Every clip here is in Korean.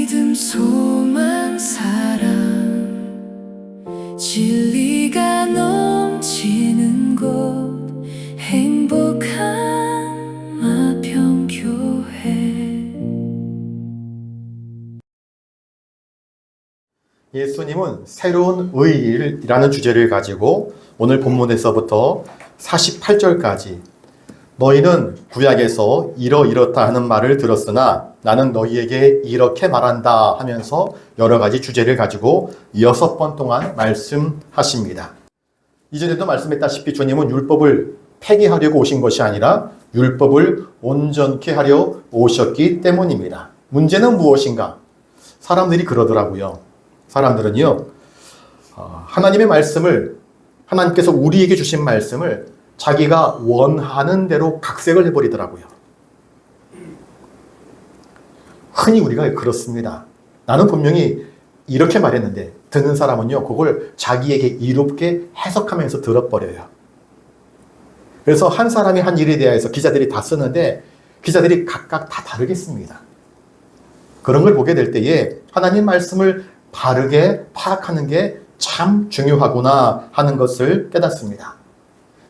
믿음, 소망, 사랑, 진리가 넘치는 곳, 행복한 마평교회. 예수님은 새로운 의일이라는 주제를 가지고 오늘 본문에서부터 48절까지 너희는 구약에서 이러이렇다 하는 말을 들었으나 나는 너희에게 이렇게 말한다 하면서 여러 가지 주제를 가지고 6번 동안 말씀하십니다. 이전에도 말씀했다시피 주님은 율법을 폐기하려고 오신 것이 아니라 율법을 온전케 하려 오셨기 때문입니다. 문제는 무엇인가? 사람들이 그러더라고요. 사람들은요, 하나님의 말씀을, 하나님께서 우리에게 주신 말씀을 자기가 원하는 대로 각색을 해버리더라고요. 흔히 우리가 그렇습니다. 나는 분명히 이렇게 말했는데 듣는 사람은요, 그걸 자기에게 이롭게 해석하면서 들어버려요. 그래서 한 사람이 한 일에 대해서 기자들이 다 쓰는데 기자들이 각각 다 다르게 씁니다. 그런 걸 보게 될 때에 하나님 말씀을 바르게 파악하는 게 참 중요하구나 하는 것을 깨닫습니다.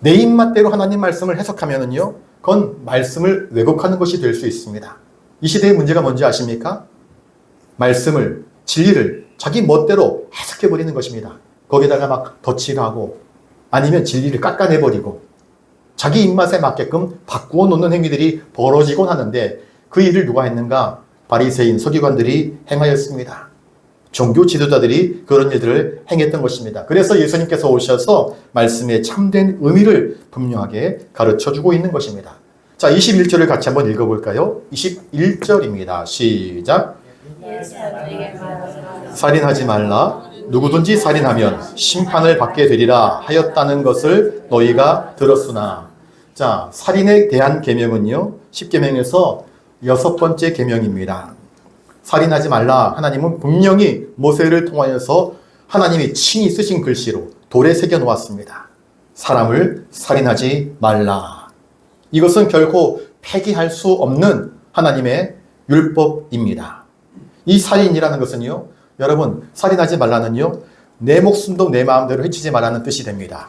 내 입맛대로 하나님 말씀을 해석하면은요, 그건 말씀을 왜곡하는 것이 될 수 있습니다. 이 시대의 문제가 뭔지 아십니까? 말씀을, 진리를 자기 멋대로 해석해버리는 것입니다. 거기다가 막 덧칠하고 아니면 진리를 깎아내버리고 자기 입맛에 맞게끔 바꾸어 놓는 행위들이 벌어지곤 하는데 그 일을 누가 했는가? 바리새인, 서기관들이 행하였습니다. 종교 지도자들이 그런 일들을 행했던 것입니다. 그래서 예수님께서 오셔서 말씀의 참된 의미를 분명하게 가르쳐주고 있는 것입니다. 자, 21절을 같이 한번 읽어볼까요? 21절입니다. 시작. 살인하지 말라. 누구든지 살인하면 심판을 받게 되리라 하였다는 것을 너희가 들었으나. 자, 살인에 대한 계명은요, 10계명에서 6번째 계명입니다. 살인하지 말라. 하나님은 분명히 모세를 통하여서 하나님이 친히 쓰신 글씨로 돌에 새겨 놓았습니다. 사람을 살인하지 말라. 이것은 결코 폐기할 수 없는 하나님의 율법입니다. 이 살인이라는 것은요, 여러분, 살인하지 말라는요, 내 목숨도 내 마음대로 해치지 말라는 뜻이 됩니다.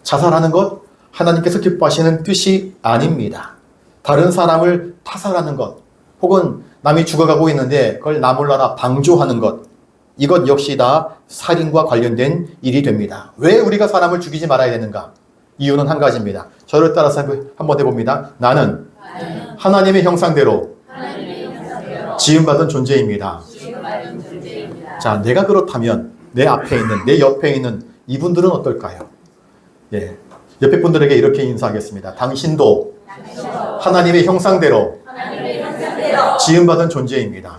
자살하는 것, 하나님께서 기뻐하시는 뜻이 아닙니다. 다른 사람을 타살하는 것, 혹은 남이 죽어가고 있는데 그걸 나 몰라라 방조하는 것, 이것 역시 다 살인과 관련된 일이 됩니다. 왜 우리가 사람을 죽이지 말아야 되는가? 이유는 한 가지입니다. 저를 따라서 한번 해봅니다. 나는 하나님의 형상대로 지음받은 존재입니다. 자, 내가 그렇다면 내 앞에 있는, 내 옆에 있는 이분들은 어떨까요? 예, 옆에 분들에게 이렇게 인사하겠습니다. 당신도 하나님의 형상대로 지음받은 존재입니다.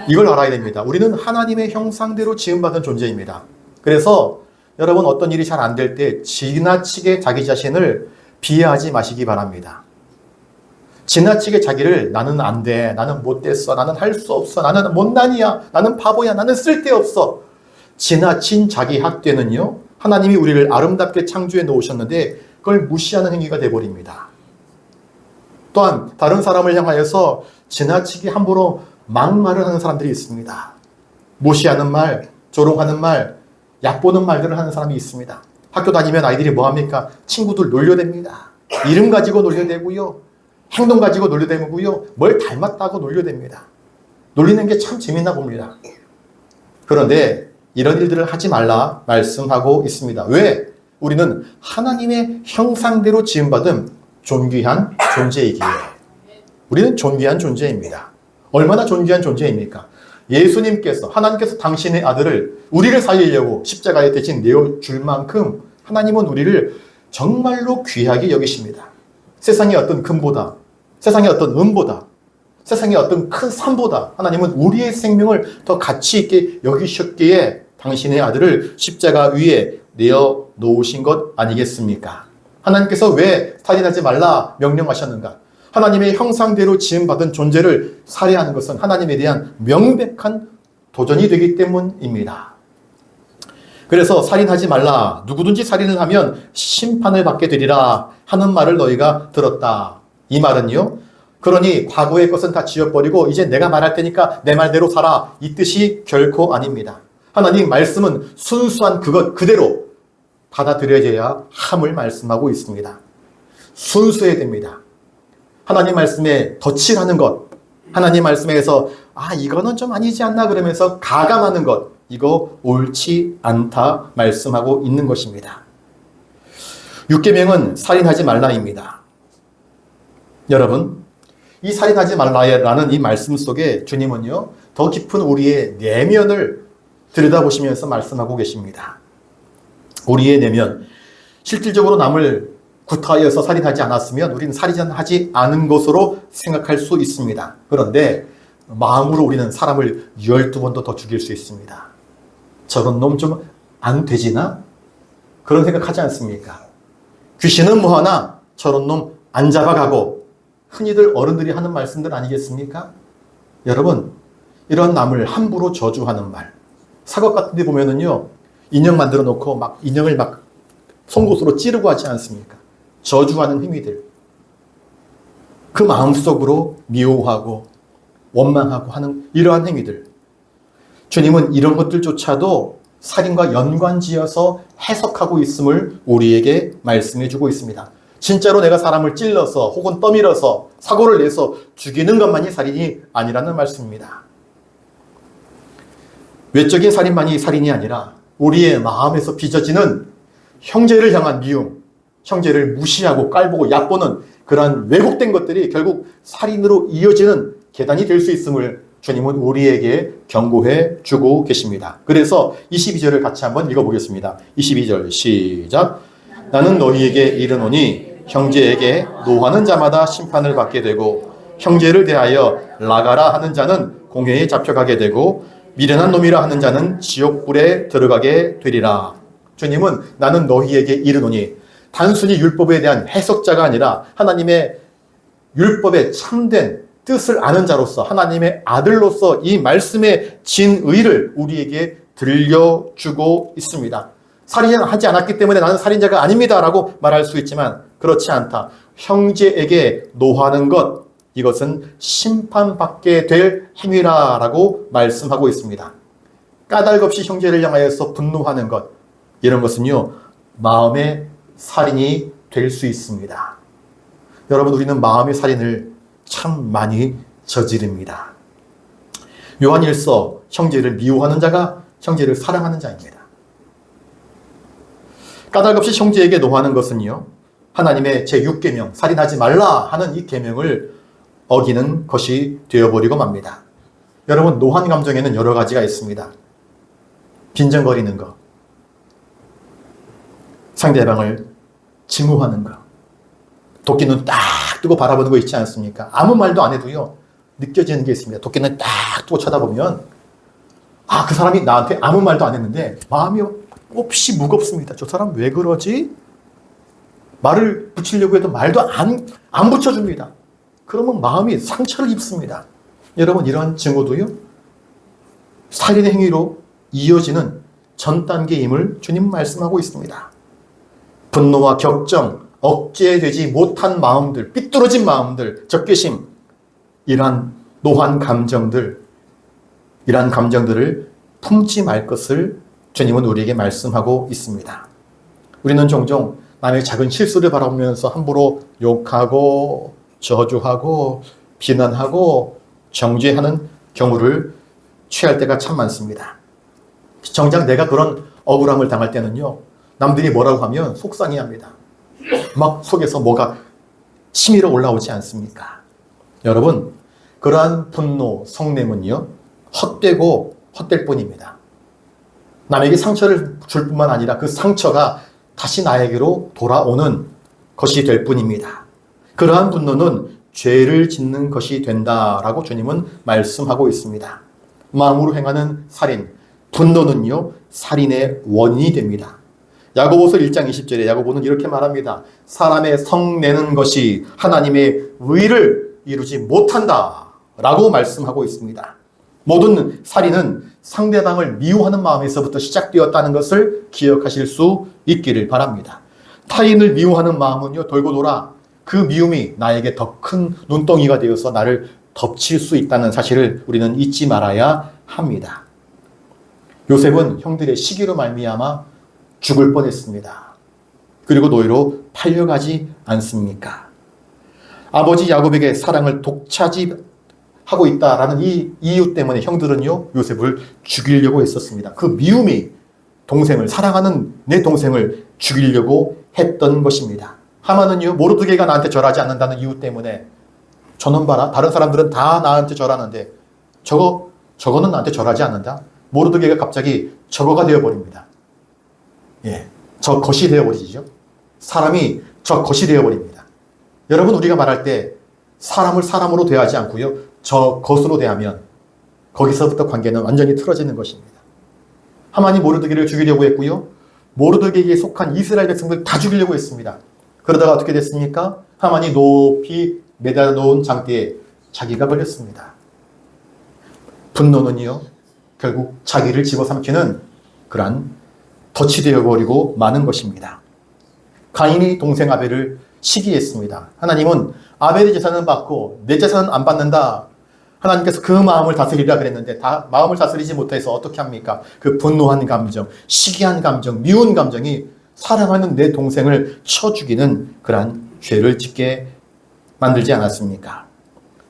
이걸 알아야 됩니다. 우리는 하나님의 형상대로 지음받은 존재입니다. 그래서 여러분, 어떤 일이 잘 안 될 때 지나치게 자기 자신을 비하하지 마시기 바랍니다. 지나치게 자기를 나는 안 돼, 나는 못 됐어, 나는 할 수 없어, 나는 못난이야, 나는 바보야, 나는 쓸데없어. 지나친 자기 학대는요, 하나님이 우리를 아름답게 창조해 놓으셨는데 그걸 무시하는 행위가 되어버립니다. 또한 다른 사람을 향하여서 지나치게 함부로 막말을 하는 사람들이 있습니다. 무시하는 말, 조롱하는 말, 얕보는 말들을 하는 사람이 있습니다. 학교 다니면 아이들이 뭐합니까? 친구들 놀려댑니다. 이름 가지고 놀려대고요, 행동 가지고 놀려대고요, 뭘 닮았다고 놀려댑니다. 놀리는 게 참 재밌나 봅니다. 그런데 이런 일들을 하지 말라 말씀하고 있습니다. 왜? 우리는 하나님의 형상대로 지음받은 존귀한 존재이기에. 우리는 존귀한 존재입니다. 얼마나 존귀한 존재입니까? 예수님께서, 하나님께서 당신의 아들을, 우리를 살리려고 십자가에 대신 내어줄 만큼 하나님은 우리를 정말로 귀하게 여기십니다. 세상의 어떤 금보다, 세상의 어떤 은보다, 세상의 어떤 큰 산보다 하나님은 우리의 생명을 더 가치 있게 여기셨기에 당신의 아들을 십자가 위에 내어 놓으신 것 아니겠습니까? 하나님께서 왜 살인하지 말라 명령하셨는가? 하나님의 형상대로 지음받은 존재를 살해하는 것은 하나님에 대한 명백한 도전이 되기 때문입니다. 그래서 살인하지 말라. 누구든지 살인을 하면 심판을 받게 되리라 하는 말을 너희가 들었다. 이 말은요, 그러니 과거의 것은 다 지워버리고 이제 내가 말할 테니까 내 말대로 살아. 이 뜻이 결코 아닙니다. 하나님 말씀은 순수한 그것 그대로 받아들여져야 함을 말씀하고 있습니다. 순수해야 됩니다. 하나님 말씀에 덧칠하는 것, 하나님 말씀에서 이거는 좀 아니지 않나 그러면서 가감하는 것, 이거 옳지 않다 말씀하고 있는 것입니다. 6계명은 살인하지 말라입니다. 여러분, 이 살인하지 말라라는 이 말씀 속에 주님은요, 더 깊은 우리의 내면을 들여다보시면서 말씀하고 계십니다. 우리의 내면, 실질적으로 남을 구타하여서 살인하지 않았으면 우리는 살인하지 않은 것으로 생각할 수 있습니다. 그런데 마음으로 우리는 사람을 12번도 더 죽일 수 있습니다. 저런 놈 좀 안 되지나? 그런 생각하지 않습니까? 귀신은 뭐하나? 저런 놈 안 잡아가고, 흔히들 어른들이 하는 말씀들 아니겠습니까? 여러분, 이런 남을 함부로 저주하는 말, 사극 같은 데 보면은요, 인형 만들어 놓고 막 인형을 막 송곳으로 찌르고 하지 않습니까? 저주하는 행위들. 그 마음속으로 미워하고 원망하고 하는 이러한 행위들. 주님은 이런 것들조차도 살인과 연관지어서 해석하고 있음을 우리에게 말씀해 주고 있습니다. 진짜로 내가 사람을 찔러서 혹은 떠밀어서 사고를 내서 죽이는 것만이 살인이 아니라는 말씀입니다. 외적인 살인만이 살인이 아니라 우리의 마음에서 빚어지는 형제를 향한 미움, 형제를 무시하고 깔보고 얕보는 그러한 왜곡된 것들이 결국 살인으로 이어지는 계단이 될 수 있음을 주님은 우리에게 경고해 주고 계십니다. 그래서 22절을 같이 한번 읽어보겠습니다. 22절 시작. 나는 너희에게 이르노니 형제에게 노하는 자마다 심판을 받게 되고 형제를 대하여 나가라 하는 자는 공회에 잡혀가게 되고 미련한 놈이라 하는 자는 지옥불에 들어가게 되리라. 주님은 나는 너희에게 이르노니 단순히 율법에 대한 해석자가 아니라 하나님의 율법의 참된 뜻을 아는 자로서 하나님의 아들로서 이 말씀의 진의를 우리에게 들려주고 있습니다. 살인하지 않았기 때문에 나는 살인자가 아닙니다 라고 말할 수 있지만 그렇지 않다. 형제에게 노하는 것, 이것은 심판받게 될 행위라고 말씀하고 있습니다. 까닭없이 형제를 향하여서 분노하는 것, 이런 것은요, 마음의 살인이 될 수 있습니다. 여러분, 우리는 마음의 살인을 참 많이 저지릅니다. 요한일서 형제를 미워하는 자가 형제를 사랑하는 자입니다. 까닭없이 형제에게 노하는 것은요, 하나님의 제6계명 살인하지 말라 하는 이 계명을 어기는 것이 되어버리고 맙니다. 여러분, 노한 감정에는 여러 가지가 있습니다. 빈정거리는 것, 상대방을 증오하는 것, 도끼눈 딱 뜨고 바라보는 거 있지 않습니까? 아무 말도 안 해도요, 느껴지는 게 있습니다. 도끼눈 딱 뜨고 쳐다보면 그 사람이 나한테 아무 말도 안 했는데 마음이 몹시 무겁습니다. 저 사람 왜 그러지? 말을 붙이려고 해도 말도 안 붙여줍니다. 그러면 마음이 상처를 입습니다. 여러분, 이런 증오도요, 살인의 행위로 이어지는 전 단계임을 주님 말씀하고 있습니다. 분노와 격정, 억제되지 못한 마음들, 삐뚤어진 마음들, 적개심, 이러한 노한 감정들, 이러한 감정들을 품지 말 것을 주님은 우리에게 말씀하고 있습니다. 우리는 종종 남의 작은 실수를 바라보면서 함부로 욕하고 저주하고 비난하고 정죄하는 경우를 취할 때가 참 많습니다. 정작 내가 그런 억울함을 당할 때는요, 남들이 뭐라고 하면 속상해합니다. 막 속에서 뭐가 치밀어 올라오지 않습니까? 여러분, 그러한 분노, 성냄은요, 헛되고 헛될 뿐입니다. 남에게 상처를 줄 뿐만 아니라 그 상처가 다시 나에게로 돌아오는 것이 될 뿐입니다. 그러한 분노는 죄를 짓는 것이 된다라고 주님은 말씀하고 있습니다. 마음으로 행하는 살인, 분노는요, 살인의 원인이 됩니다. 야고보서 1장 20절에 야고보는 이렇게 말합니다. 사람의 성내는 것이 하나님의 의를 이루지 못한다 라고 말씀하고 있습니다. 모든 살인은 상대방을 미워하는 마음에서부터 시작되었다는 것을 기억하실 수 있기를 바랍니다. 타인을 미워하는 마음은요, 돌고 돌아 그 미움이 나에게 더 큰 눈덩이가 되어서 나를 덮칠 수 있다는 사실을 우리는 잊지 말아야 합니다. 요셉은 형들의 시기로 말미암아 죽을 뻔했습니다. 그리고 노예로 팔려가지 않습니까? 아버지 야곱에게 사랑을 독차지하고 있다라는 이 이유 때문에 형들은요, 요셉을 죽이려고 했었습니다. 그 미움이 동생을, 사랑하는 내 동생을 죽이려고 했던 것입니다. 하만은요, 모르드게가 나한테 절하지 않는다는 이유 때문에 저놈 봐라, 다른 사람들은 다 나한테 절하는데 저거는 나한테 절하지 않는다. 모르드게가 갑자기 저거가 되어버립니다. 예, 저 것이 되어버리죠. 사람이 저 것이 되어버립니다. 여러분, 우리가 말할 때 사람을 사람으로 대하지 않고요, 저 것으로 대하면 거기서부터 관계는 완전히 틀어지는 것입니다. 하만이 모르드게를 죽이려고 했고요, 모르드게에게 속한 이스라엘 백성들 다 죽이려고 했습니다. 그러다가 어떻게 됐습니까? 하만이 높이 매달아 놓은 장대에 자기가 걸렸습니다. 분노는요, 결국 자기를 집어삼키는 그러한 덫이 되어버리고 마는 것입니다. 가인이 동생 아벨을 시기했습니다. 하나님은 아벨의 재산은 받고 내 재산은 안 받는다. 하나님께서 그 마음을 다스리라 그랬는데 마음을 다스리지 못해서 어떻게 합니까? 그 분노한 감정, 시기한 감정, 미운 감정이 사랑하는 내 동생을 쳐 죽이는 그러한 죄를 짓게 만들지 않았습니까?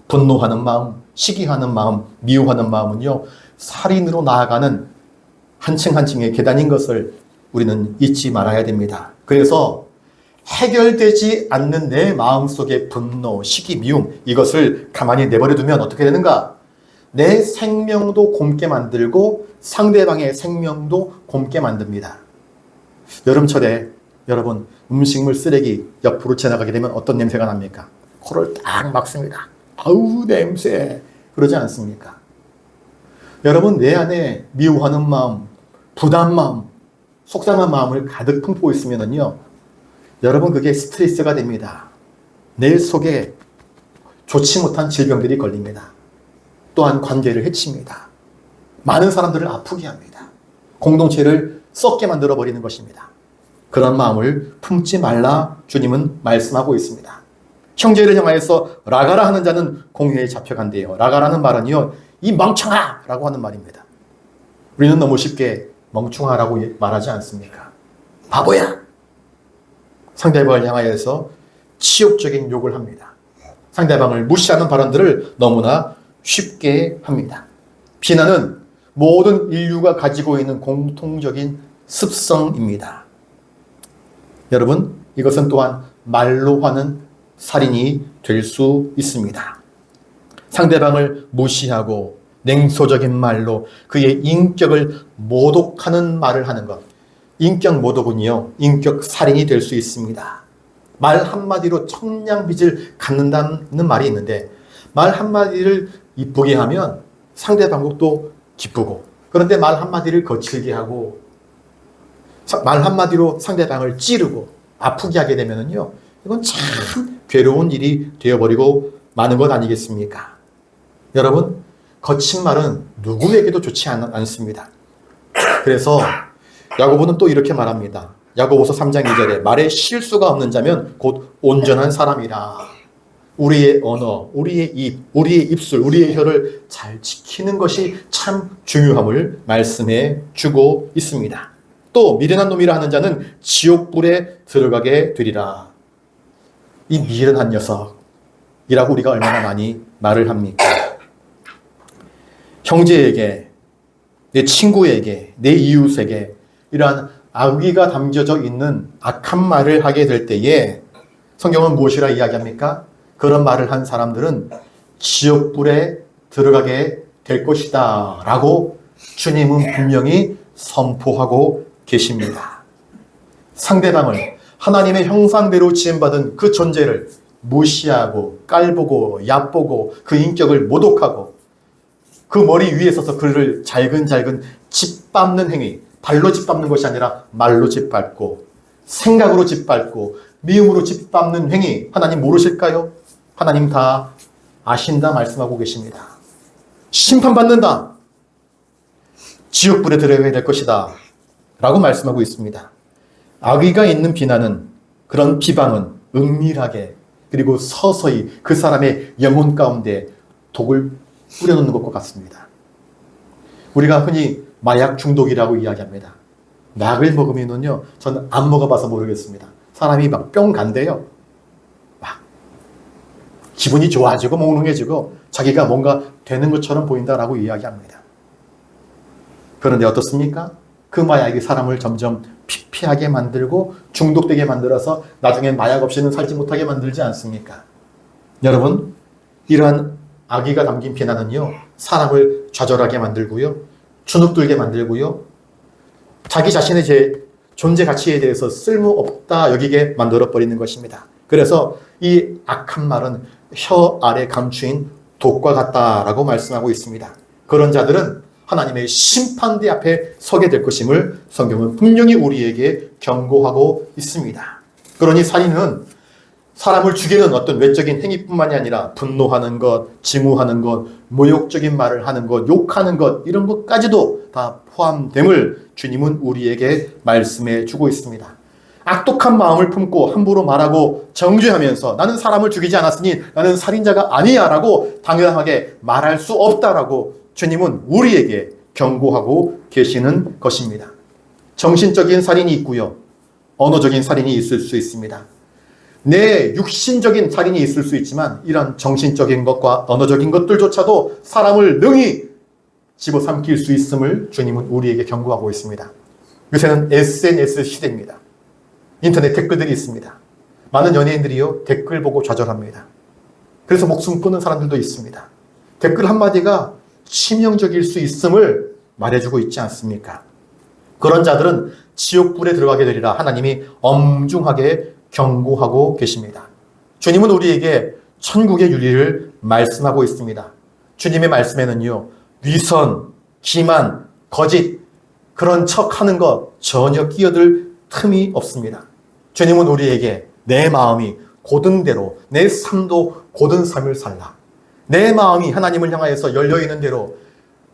분노하는 마음, 시기하는 마음, 미워하는 마음은요, 살인으로 나아가는 한층 한층의 계단인 것을 우리는 잊지 말아야 됩니다. 그래서 해결되지 않는 내 마음속의 분노, 시기, 미움, 이것을 가만히 내버려 두면 어떻게 되는가? 내 생명도 곪게 만들고 상대방의 생명도 곪게 만듭니다. 여름철에 여러분, 음식물 쓰레기 옆으로 지나가게 되면 어떤 냄새가 납니까? 코를 딱 막습니다. 아우, 냄새. 그러지 않습니까? 여러분, 내 안에 미워하는 마음, 부담 마음, 속상한 마음을 가득 품고 있으면요, 여러분, 그게 스트레스가 됩니다. 내 속에 좋지 못한 질병들이 걸립니다. 또한 관계를 해칩니다. 많은 사람들을 아프게 합니다. 공동체를 썩게 만들어버리는 것입니다. 그런 마음을 품지 말라 주님은 말씀하고 있습니다. 형제를 향하여서 라가라 하는 자는 공회에 잡혀간대요. 라가라는 말은요, 이 멍청아! 라고 하는 말입니다. 우리는 너무 쉽게 멍청아라고 말하지 않습니까? 바보야! 상대방을 향하여서 치욕적인 욕을 합니다. 상대방을 무시하는 발언들을 너무나 쉽게 합니다. 비난은 모든 인류가 가지고 있는 공통적인 습성입니다. 여러분, 이것은 또한 말로 하는 살인이 될 수 있습니다. 상대방을 무시하고 냉소적인 말로 그의 인격을 모독하는 말을 하는 것. 인격 모독은요, 인격 살인이 될 수 있습니다. 말 한마디로 청량빚을 갚는다는 말이 있는데, 말 한마디를 이쁘게 하면 상대방도 또 기쁘고, 그런데 말 한마디를 거칠게 하고, 말 한마디로 상대방을 찌르고 아프게 하게 되면요, 이건 참 괴로운 일이 되어버리고 마는 것 아니겠습니까? 여러분, 거친 말은 누구에게도 좋지 않습니다. 그래서 야고보는 또 이렇게 말합니다. 야고보서 3장 2절에 말에 실수가 없는 자면 곧 온전한 사람이라. 우리의 언어, 우리의 입, 우리의 입술, 우리의 혀를 잘 지키는 것이 참 중요함을 말씀해 주고 있습니다. 또 미련한 놈이라 하는 자는 지옥불에 들어가게 되리라. 이 미련한 녀석이라고 우리가 얼마나 많이 말을 합니까? 형제에게, 내 친구에게, 내 이웃에게 이러한 악의가 담겨져 있는 악한 말을 하게 될 때에 성경은 무엇이라 이야기합니까? 그런 말을 한 사람들은 지옥불에 들어가게 될 것이다 라고 주님은 분명히 선포하고 계십니다. 상대방을 하나님의 형상대로 지음받은 그 존재를 무시하고 깔보고 얕보고 그 인격을 모독하고 그 머리 위에 서서 그를 잘근잘근 짓밟는 행위, 발로 짓밟는 것이 아니라 말로 짓밟고 생각으로 짓밟고 미움으로 짓밟는 행위, 하나님 모르실까요? 하나님 다 아신다 말씀하고 계십니다. 심판받는다. 지옥불에 들어가야 될 것이다 라고 말씀하고 있습니다. 악의가 있는 비난은, 그런 비방은 은밀하게 그리고 서서히 그 사람의 영혼 가운데 독을 뿌려놓는 것과 같습니다. 우리가 흔히 마약 중독이라고 이야기합니다. 약을 먹으면은요, 저는 안 먹어봐서 모르겠습니다. 사람이 막 뿅 간대요. 막 기분이 좋아지고 몽롱해지고 자기가 뭔가 되는 것처럼 보인다라고 이야기합니다. 그런데 어떻습니까? 그 마약이 사람을 점점 피폐하게 만들고 중독되게 만들어서 나중에 마약 없이는 살지 못하게 만들지 않습니까? 여러분, 이러한 악의가 담긴 비난은요, 사람을 좌절하게 만들고요, 주눅들게 만들고요, 자기 자신의 존재 가치에 대해서 쓸모없다 여기게 만들어버리는 것입니다. 그래서 이 악한 말은 혀 아래 감추인 독과 같다라고 말씀하고 있습니다. 그런 자들은 하나님의 심판대 앞에 서게 될 것임을 성경은 분명히 우리에게 경고하고 있습니다. 그러니 살인은 사람을 죽이는 어떤 외적인 행위뿐만이 아니라 분노하는 것, 증오하는 것, 모욕적인 말을 하는 것, 욕하는 것, 이런 것까지도 다 포함됨을 주님은 우리에게 말씀해 주고 있습니다. 악독한 마음을 품고 함부로 말하고 정죄하면서 나는 사람을 죽이지 않았으니 나는 살인자가 아니야 라고 당연하게 말할 수 없다라고 주님은 우리에게 경고하고 계시는 것입니다. 정신적인 살인이 있고요, 언어적인 살인이 있을 수 있습니다. 내 육신적인 살인이 있을 수 있지만 이런 정신적인 것과 언어적인 것들조차도 사람을 능히 집어삼킬 수 있음을 주님은 우리에게 경고하고 있습니다. 요새는 SNS 시대입니다. 인터넷 댓글들이 있습니다. 많은 연예인들이요, 댓글 보고 좌절합니다. 그래서 목숨 끊는 사람들도 있습니다. 댓글 한마디가 치명적일 수 있음을 말해주고 있지 않습니까? 그런 자들은 지옥불에 들어가게 되리라 하나님이 엄중하게 경고하고 계십니다. 주님은 우리에게 천국의 윤리를 말씀하고 있습니다. 주님의 말씀에는요, 위선, 기만, 거짓, 그런 척하는 것 전혀 끼어들 틈이 없습니다. 주님은 우리에게 내 마음이 고든 대로, 내 삶도 고든 삶을 살라. 내 마음이 하나님을 향하여서 열려있는 대로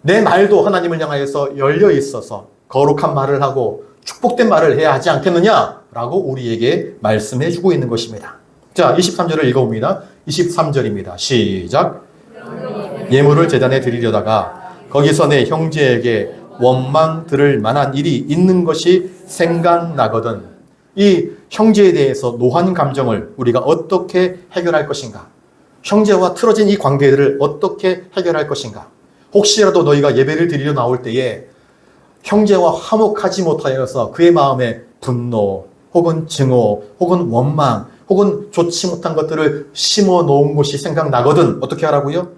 내 말도 하나님을 향하여서 열려 있어서 거룩한 말을 하고 축복된 말을 해야 하지 않겠느냐라고 우리에게 말씀해 주고 있는 것입니다. 자, 23절을 읽어봅니다. 23절입니다. 시작. 예물을 제단에 드리려다가 거기서 내 형제에게 원망 들을 만한 일이 있는 것이 생각나거든. 이 형제에 대해서 노한 감정을 우리가 어떻게 해결할 것인가? 형제와 틀어진 이 관계들을 어떻게 해결할 것인가? 혹시라도 너희가 예배를 드리러 나올 때에 형제와 화목하지 못하여서 그의 마음에 분노, 혹은 증오, 혹은 원망, 혹은 좋지 못한 것들을 심어 놓은 것이 생각나거든. 어떻게 하라고요?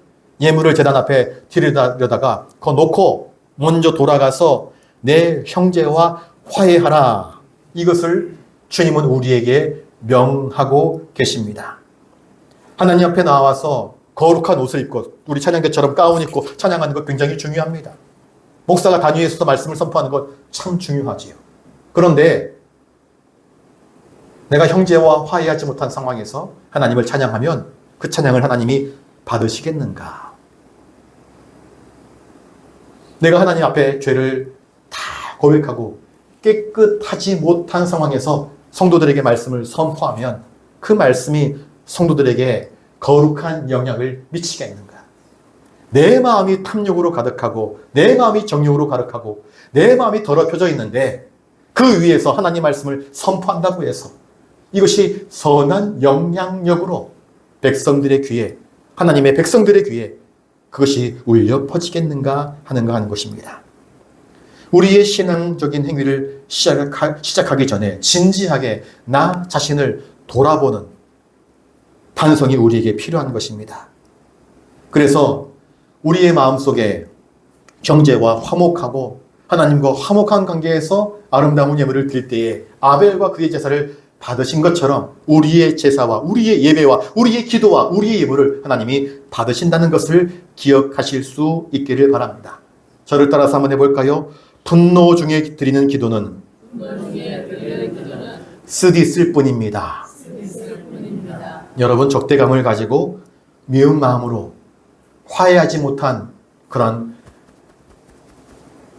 예물을 제단 앞에 드리려다가 그거 놓고 먼저 돌아가서 내 형제와 화해하라. 이것을 주님은 우리에게 명하고 계십니다. 하나님 앞에 나와서 거룩한 옷을 입고 우리 찬양대처럼 가운 입고 찬양하는 것 굉장히 중요합니다. 목사가 단위에 서서 말씀을 선포하는 것 참 중요하지요. 그런데 내가 형제와 화해하지 못한 상황에서 하나님을 찬양하면 그 찬양을 하나님이 받으시겠는가? 내가 하나님 앞에 죄를 다 고백하고 깨끗하지 못한 상황에서 성도들에게 말씀을 선포하면 그 말씀이 성도들에게 거룩한 영향을 미치겠는가? 내 마음이 탐욕으로 가득하고 내 마음이 정욕으로 가득하고 내 마음이 더럽혀져 있는데 그 위에서 하나님 말씀을 선포한다고 해서 이것이 선한 영향력으로 백성들의 귀에, 하나님의 백성들의 귀에 그것이 울려 퍼지겠는가 하는 것입니다. 우리의 신앙적인 행위를 시작하기 전에 진지하게 나 자신을 돌아보는 반성이 우리에게 필요한 것입니다. 그래서 우리의 마음속에 형제와 화목하고 하나님과 화목한 관계에서 아름다운 예물을 드릴 때에 아벨과 그의 제사를 받으신 것처럼 우리의 제사와 우리의 예배와 우리의 기도와 우리의 예물을 하나님이 받으신다는 것을 기억하실 수 있기를 바랍니다. 저를 따라서 한번 해볼까요? 분노 중에 드리는 기도는 쓰디쓸 뿐입니다. 여러분, 적대감을 가지고 미운 마음으로 화해하지 못한 그런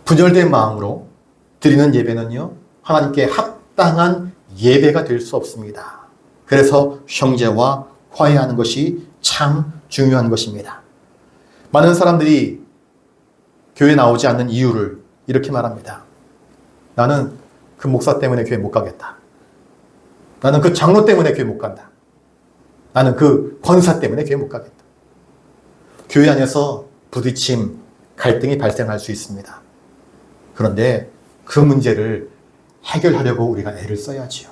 분열된 마음으로 드리는 예배는요, 하나님께 합당한 예배가 될 수 없습니다. 그래서 형제와 화해하는 것이 참 중요한 것입니다. 많은 사람들이 교회 나오지 않는 이유를 이렇게 말합니다. 나는 그 목사 때문에 교회 못 가겠다. 나는 그 장로 때문에 교회 못 간다. 나는 그 권사 때문에 교회 못 가겠다. 교회 안에서 부딪힘, 갈등이 발생할 수 있습니다. 그런데 그 문제를 해결하려고 우리가 애를 써야지요.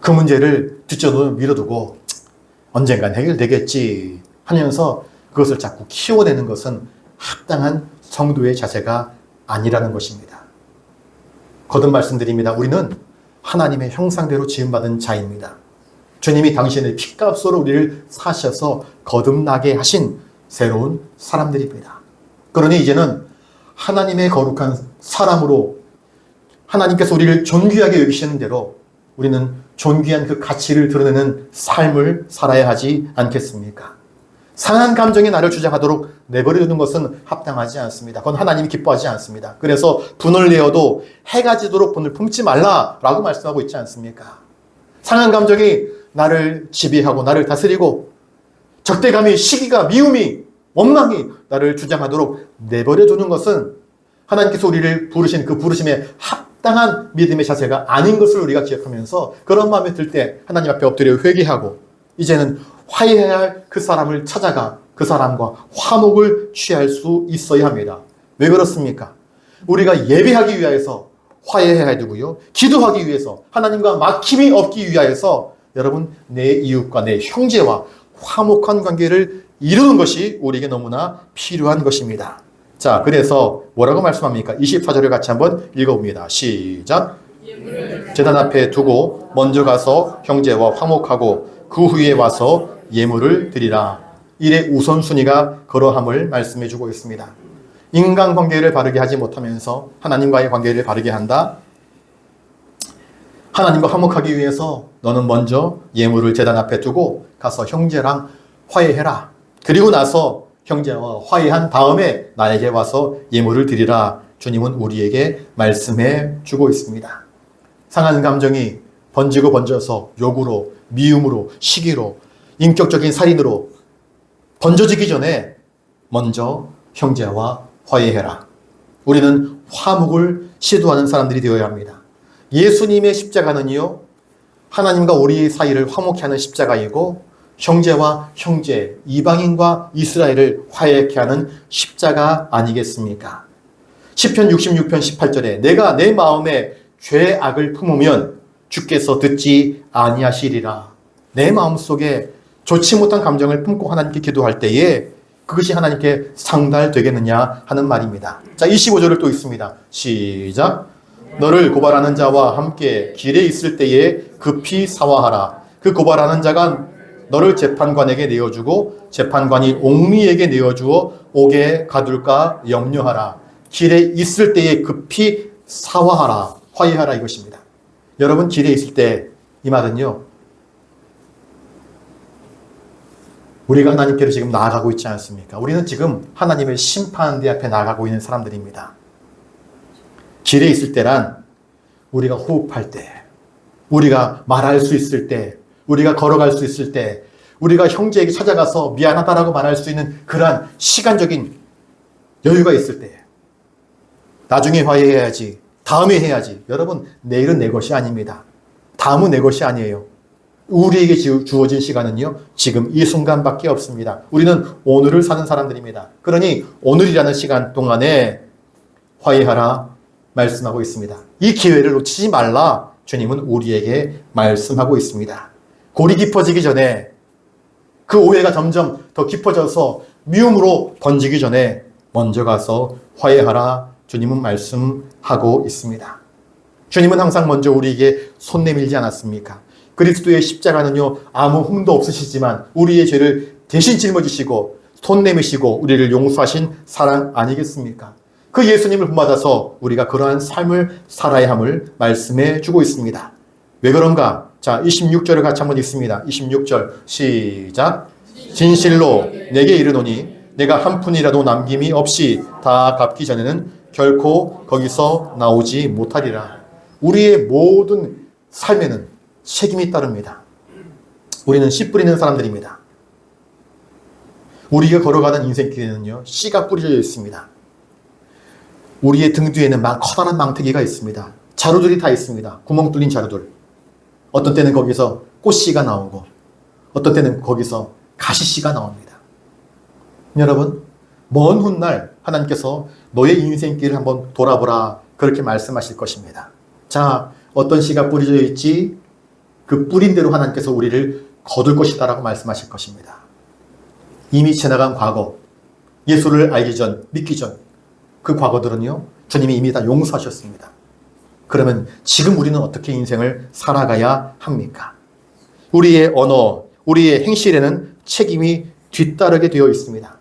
그 문제를 뒷전으로 밀어두고 언젠간 해결되겠지 하면서 그것을 자꾸 키워내는 것은 합당한 성도의 자세가 아니라는 것입니다. 거듭 말씀드립니다. 우리는 하나님의 형상대로 지음받은 자입니다. 주님이 당신의 피값으로 우리를 사셔서 거듭나게 하신 새로운 사람들입니다. 그러니 이제는 하나님의 거룩한 사람으로 하나님께서 우리를 존귀하게 여기시는 대로 우리는 존귀한 그 가치를 드러내는 삶을 살아야 하지 않겠습니까? 상한 감정이 나를 주장하도록 내버려두는 것은 합당하지 않습니다. 그건 하나님이 기뻐하지 않습니다. 그래서 분을 내어도 해가 지도록 분을 품지 말라라고 말씀하고 있지 않습니까? 상한 감정이 나를 지배하고 나를 다스리고 적대감이, 시기가, 미움이, 원망이 나를 주장하도록 내버려두는 것은 하나님께서 우리를 부르신 그 부르심에 합당한 믿음의 자세가 아닌 것을 우리가 기억하면서 그런 마음이 들 때 하나님 앞에 엎드려 회개하고 이제는 화해해야 할 그 사람을 찾아가 그 사람과 화목을 취할 수 있어야 합니다. 왜 그렇습니까? 우리가 예배하기 위해서 화해해야 되고요. 기도하기 위해서 하나님과 막힘이 없기 위해서 여러분 내 이웃과 내 형제와 화목한 관계를 이루는 것이 우리에게 너무나 필요한 것입니다. 자, 그래서 뭐라고 말씀합니까? 24절을 같이 한번 읽어봅니다. 시작. 제단 앞에 두고 먼저 가서 형제와 화목하고 그 후에 와서 예물을 드리라. 일의 우선순위가 그러함을 말씀해 주고 있습니다. 인간관계를 바르게 하지 못하면서 하나님과의 관계를 바르게 한다. 하나님과 화목하기 위해서 너는 먼저 예물을 제단 앞에 두고 가서 형제랑 화해해라. 그리고 나서 형제와 화해한 다음에 나에게 와서 예물을 드리라. 주님은 우리에게 말씀해 주고 있습니다. 상한 감정이 번지고 번져서 욕으로, 미움으로, 시기로, 인격적인 살인으로 번져지기 전에 먼저 형제와 화해해라. 우리는 화목을 시도하는 사람들이 되어야 합니다. 예수님의 십자가는요, 하나님과 우리 사이를 화목케 하는 십자가이고 형제와 형제, 이방인과 이스라엘을 화해케 하는 십자가 아니겠습니까? 시편 66편 18절에 내가 내 마음에 죄악을 품으면 주께서 듣지 아니하시리라. 내 마음속에 좋지 못한 감정을 품고 하나님께 기도할 때에 그것이 하나님께 상달되겠느냐 하는 말입니다. 자, 25절을 또 있습니다. 시작. 너를 고발하는 자와 함께 길에 있을 때에 급히 사화하라. 그 고발하는 자가 너를 재판관에게 내어주고 재판관이 옥리에게 내어주어 옥에 가둘까 염려하라. 길에 있을 때에 급히 사화하라. 화해하라 이것입니다. 여러분 길에 있을 때 이 말은요. 우리가 하나님께로 지금 나아가고 있지 않습니까? 우리는 지금 하나님의 심판대 앞에 나아가고 있는 사람들입니다. 길에 있을 때란 우리가 호흡할 때, 우리가 말할 수 있을 때, 우리가 걸어갈 수 있을 때, 우리가 형제에게 찾아가서 미안하다라고 말할 수 있는 그러한 시간적인 여유가 있을 때 나중에 화해해야지, 다음에 해야지. 여러분 내일은 내 것이 아닙니다. 다음은 내 것이 아니에요. 우리에게 주어진 시간은요 지금 이 순간밖에 없습니다. 우리는 오늘을 사는 사람들입니다. 그러니 오늘이라는 시간 동안에 화해하라 말씀하고 있습니다. 이 기회를 놓치지 말라 주님은 우리에게 말씀하고 있습니다. 골이 깊어지기 전에 그 오해가 점점 더 깊어져서 미움으로 번지기 전에 먼저 가서 화해하라 주님은 말씀하고 있습니다. 주님은 항상 먼저 우리에게 손 내밀지 않았습니까? 그리스도의 십자가는요 아무 흠도 없으시지만 우리의 죄를 대신 짊어지시고 손 내미시고 우리를 용서하신 사랑 아니겠습니까? 그 예수님을 본받아서 우리가 그러한 삶을 살아야 함을 말씀해 주고 있습니다. 왜 그런가? 자, 26절을 같이 한번 읽습니다. 26절 시작. 진실로 내게 이르노니 내가 한 푼이라도 남김이 없이 다 갚기 전에는 결코 거기서 나오지 못하리라. 우리의 모든 삶에는 책임이 따릅니다. 우리는 씨 뿌리는 사람들입니다. 우리가 걸어가는 인생길에는요, 씨가 뿌려져 있습니다. 우리의 등 뒤에는 커다란 망태기가 있습니다. 자루들이 다 있습니다. 구멍 뚫린 자루들. 어떤 때는 거기서 꽃씨가 나오고 어떤 때는 거기서 가시씨가 나옵니다. 여러분, 먼 훗날 하나님께서 너의 인생길을 한번 돌아보라 그렇게 말씀하실 것입니다. 자, 어떤 씨가 뿌려져 있지? 그 뿌린 대로 하나님께서 우리를 거둘 것이다 라고 말씀하실 것입니다. 이미 지나간 과거, 예수를 알기 전, 믿기 전 그 과거들은요, 주님이 이미 다 용서하셨습니다. 그러면 지금 우리는 어떻게 인생을 살아가야 합니까? 우리의 언어, 우리의 행실에는 책임이 뒤따르게 되어 있습니다.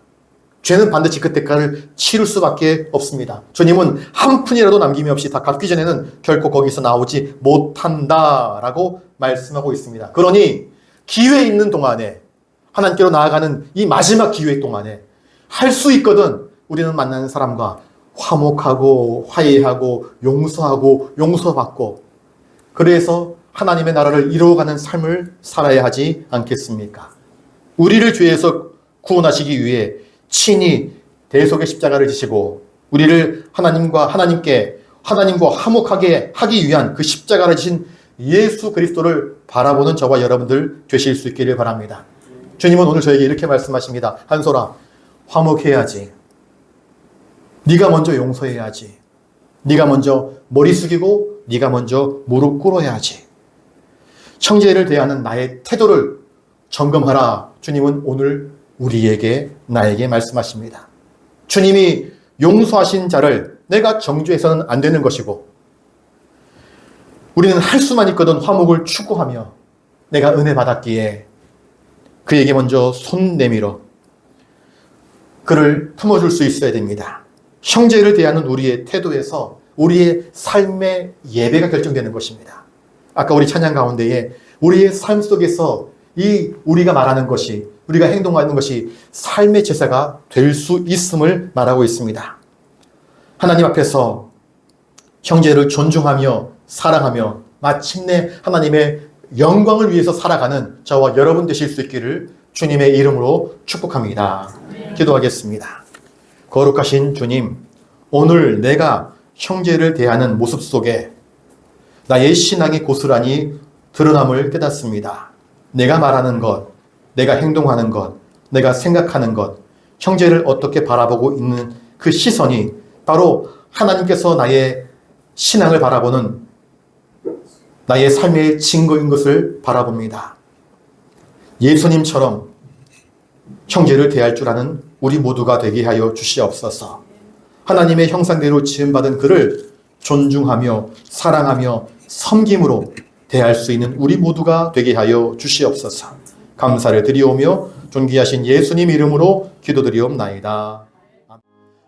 죄는 반드시 그 대가를 치를 수밖에 없습니다. 주님은 한 푼이라도 남김이 없이 다 갚기 전에는 결코 거기서 나오지 못한다라고 말씀하고 있습니다. 그러니 기회 있는 동안에, 하나님께로 나아가는 이 마지막 기회 동안에 할 수 있거든 우리는 만나는 사람과 화목하고 화해하고 용서하고 용서받고, 그래서 하나님의 나라를 이루어가는 삶을 살아야 하지 않겠습니까? 우리를 죄에서 구원하시기 위해 친히 대속의 십자가를 지시고 우리를 하나님과 화목하게 하기 위한 그 십자가를 지신 예수 그리스도를 바라보는 저와 여러분들 되실 수 있기를 바랍니다. 주님은 오늘 저에게 이렇게 말씀하십니다. 한솔아, 화목해야지. 네가 먼저 용서해야지. 네가 먼저 머리 숙이고 네가 먼저 무릎 꿇어야지. 형제를 대하는 나의 태도를 점검하라. 주님은 오늘 우리에게, 나에게 말씀하십니다. 주님이 용서하신 자를 내가 정죄해서는 안 되는 것이고, 우리는 할 수만 있거든 화목을 추구하며 내가 은혜 받았기에 그에게 먼저 손 내밀어 그를 품어줄 수 있어야 됩니다. 형제를 대하는 우리의 태도에서 우리의 삶의 예배가 결정되는 것입니다. 아까 우리 찬양 가운데에 우리의 삶 속에서 이 우리가 말하는 것이, 우리가 행동하는 것이 삶의 제사가 될 수 있음을 말하고 있습니다. 하나님 앞에서 형제를 존중하며 사랑하며 마침내 하나님의 영광을 위해서 살아가는 저와 여러분 되실 수 있기를 주님의 이름으로 축복합니다. 기도하겠습니다. 거룩하신 주님, 오늘 내가 형제를 대하는 모습 속에 나의 신앙이 고스란히 드러남을 깨닫습니다. 내가 말하는 것, 내가 행동하는 것, 내가 생각하는 것, 형제를 어떻게 바라보고 있는 그 시선이 바로 하나님께서 나의 신앙을 바라보는 나의 삶의 증거인 것을 바라봅니다. 예수님처럼 형제를 대할 줄 아는 우리 모두가 되게 하여 주시옵소서. 하나님의 형상대로 지음받은 그를 존중하며 사랑하며 섬김으로 대할 수 있는 우리 모두가 되게 하여 주시옵소서. 감사를 드리오며 존귀하신 예수님 이름으로 기도드리옵나이다.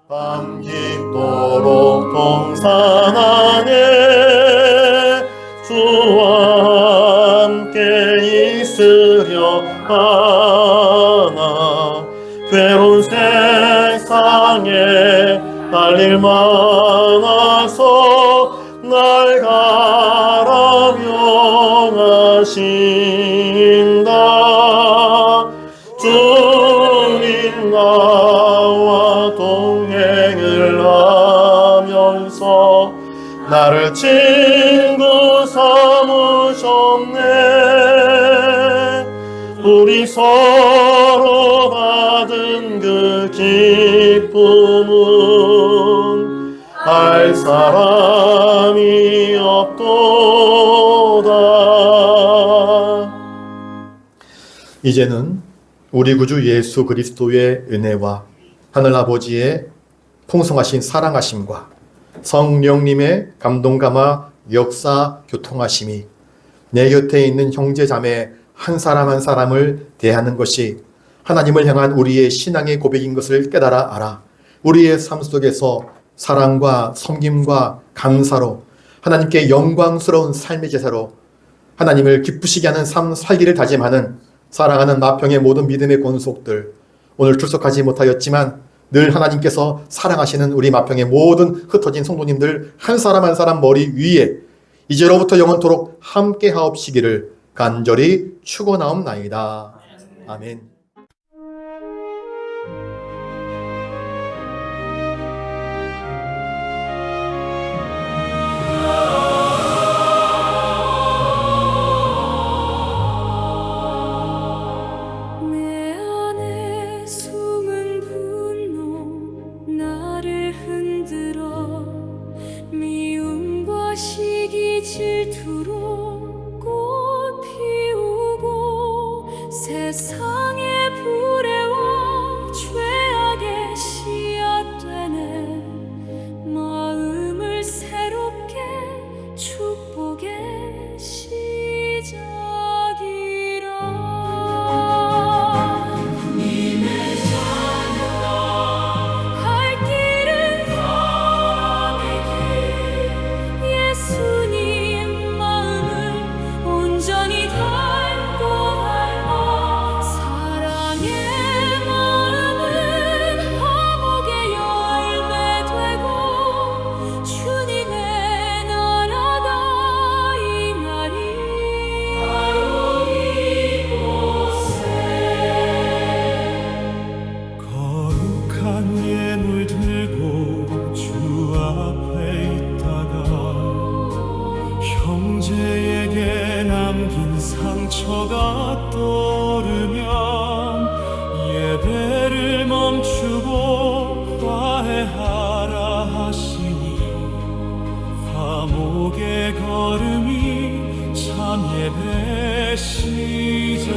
밤 깊도록 동산 안에 주와 함께 있으려 하나, 괴로운 세상에 할 일 많아서 날 가라 명하신다. 주님 나와 동행을 하면서 나를 친구 삼으셨네. 우리 서로 받은 그 기쁨은 알 사람이 없도다. 이제는 우리 구주 예수 그리스도의 은혜와 하늘아버지의 풍성하신 사랑하심과 성령님의 감동감화 역사 교통하심이 내 곁에 있는 형제 자매 한 사람 한 사람을 대하는 것이 하나님을 향한 우리의 신앙의 고백인 것을 깨달아 알아 우리의 삶 속에서 사랑과 섬김과 감사로 하나님께 영광스러운 삶의 제사로 하나님을 기쁘시게 하는 삶 살기를 다짐하는 사랑하는 마평의 모든 믿음의 권속들, 오늘 출석하지 못하였지만 늘 하나님께서 사랑하시는 우리 마평의 모든 흩어진 성도님들 한 사람 한 사람 머리 위에 이제로부터 영원토록 함께 하옵시기를 간절히 축원하옵나이다. 아멘. 내 안에 숨은 분노 나를 흔들어 미움과 시기 질투로 꽃 피우고 세상의 불의와 죄악의 씨앗되네 마음을 새롭게 축복의 시작이라 님의 자녀 할 길은 사랑의 길 예수님 마음을 온전히 닮고 닮아 사랑의 마음은 화목의 열매 되고 주님의 나라가 임하리 바로 이곳에 거룩한 예물 들고 주 앞에 있다가 형제에게 남긴 상처가 떠오르면 예배를 멈추고 화해하라 하시니 화목의 걸음이 참 예배 시작이